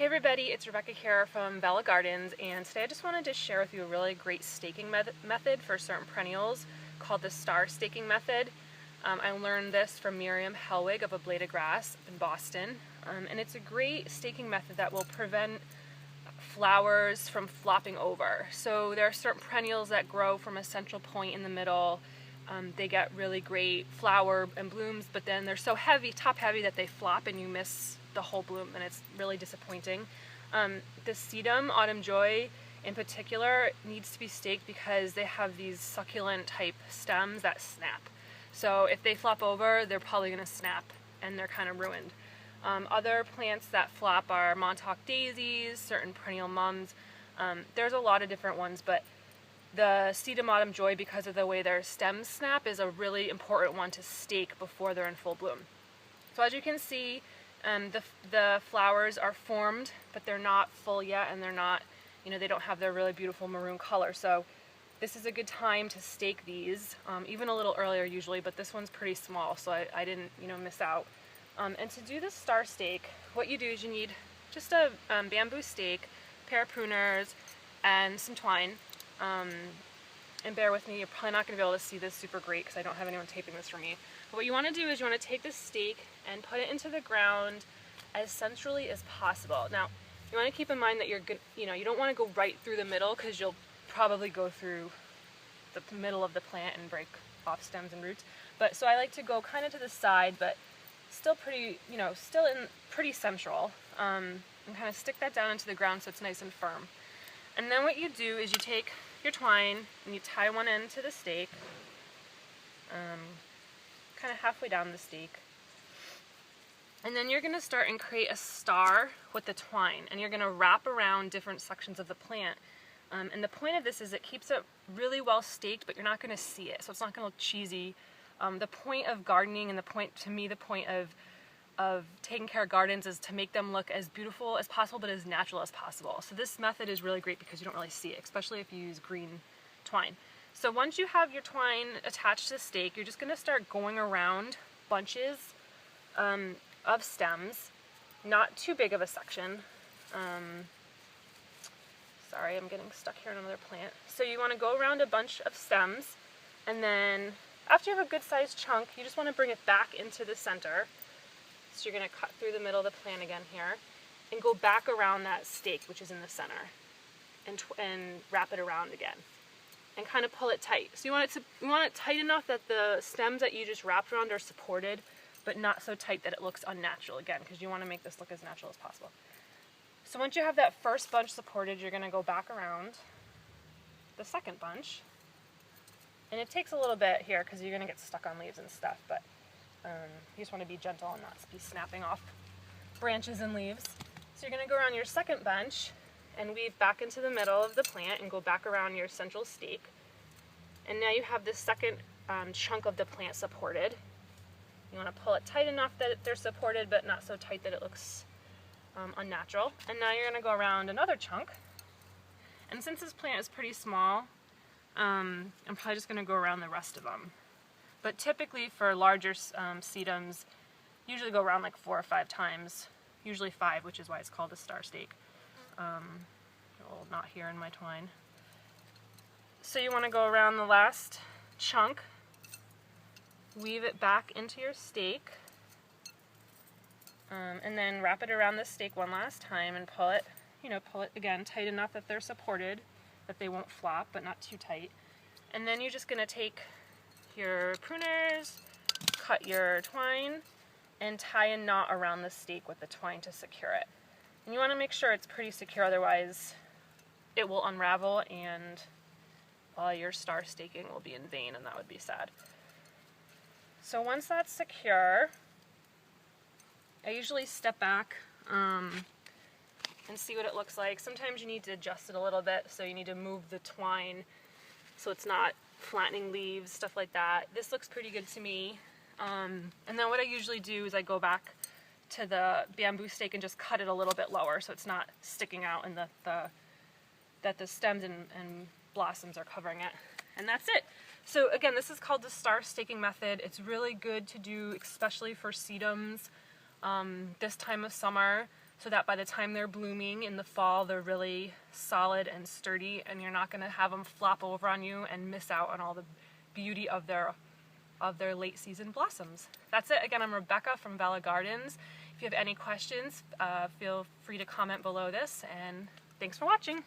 Hey everybody, it's Rebecca here from Vella Gardens, and today I just wanted to share with you a really great staking method for certain perennials called the star staking method. I learned this from Miriam Helwig of A Blade of Grass in Boston, and it's a great staking method that will prevent flowers from flopping over. So there are certain perennials that grow from a central point in the middle. They get really great flower and blooms, but then they're so heavy, top heavy, that they flop and you miss the whole bloom, and it's really disappointing. The sedum autumn joy in particular needs to be staked because they have these succulent type stems that snap. So if they flop over, they're probably going to snap and they're kind of ruined. Other plants that flop are Montauk daisies, certain perennial mums. There's a lot of different ones, but the sedum autumn joy, because of the way their stems snap, is a really important one to stake before they're in full bloom. So as you can see, the flowers are formed, but they're not full yet, and they're not, they don't have their really beautiful maroon color. So this is a good time to stake these, even a little earlier usually, but this one's pretty small, so I didn't, miss out. And to do the star stake, what you do is you need just a bamboo stake, a pair of pruners, and some twine. And bear with me, you're probably not going to be able to see this super great because I don't have anyone taping this for me. But what you want to do is you want to take this stake and put it into the ground as centrally as possible. Now, you want to keep in mind that you don't want to go right through the middle because you'll probably go through the middle of the plant and break off stems and roots. But so I like to go kind of to the side, but still pretty, still in pretty central, and kind of stick that down into the ground so it's nice and firm. And then what you do is you take your twine and you tie one end to the stake, kind of halfway down the stake. And then you're going to start and create a star with the twine, and you're going to wrap around different sections of the plant. And the point of this is it keeps it really well staked, but you're not going to see it, so it's not going to look cheesy. The point of gardening, and the point of taking care of gardens, is to make them look as beautiful as possible but as natural as possible. So this method is really great because you don't really see it, especially if you use green twine. So once you have your twine attached to the stake, you're just going to start going around bunches of stems, not too big of a section. Sorry, I'm getting stuck here in another plant. So you want to go around a bunch of stems, and then after you have a good sized chunk, you just want to bring it back into the center. So you're going to cut through the middle of the plant again here, and go back around that stake, which is in the center, and wrap it around again, and kind of pull it tight. So you want it tight enough that the stems that you just wrapped around are supported, but not so tight that it looks unnatural again, because you want to make this look as natural as possible. So once you have that first bunch supported, you're going to go back around the second bunch, and it takes a little bit here because you're going to get stuck on leaves and stuff, but you just want to be gentle and not be snapping off branches and leaves. So you're going to go around your second bunch and weave back into the middle of the plant and go back around your central stake. And now you have this second chunk of the plant supported. You want to pull it tight enough that they're supported, but not so tight that it looks unnatural. And now you're going to go around another chunk. And since this plant is pretty small, I'm probably just going to go around the rest of them. But typically for larger sedums, usually go around like 4 or 5 times, usually 5, which is why it's called a star stake. Well, not here in my twine. So you want to go around the last chunk, weave it back into your stake, and then wrap it around the stake one last time and pull it again tight enough that they're supported, that they won't flop, but not too tight. And then you're just going to take your pruners, cut your twine, and tie a knot around the stake with the twine to secure it. And you want to make sure it's pretty secure, otherwise it will unravel and all your star staking will be in vain, and that would be sad. So once that's secure, I usually step back and see what it looks like. Sometimes you need to adjust it a little bit, so you need to move the twine so it's not flattening leaves, stuff like that. This looks pretty good to me. And then what I usually do is I go back to the bamboo stake and just cut it a little bit lower so it's not sticking out and that the stems and blossoms are covering it. And that's it. So again, this is called the star staking method. It's really good to do, especially for sedums this time of summer. so that by the time they're blooming in the fall, they're really solid and sturdy, and you're not going to have them flop over on you and miss out on all the beauty of their late season blossoms. That's it. Again, I'm Rebecca from Vella Gardens. If you have any questions, feel free to comment below this, and thanks for watching.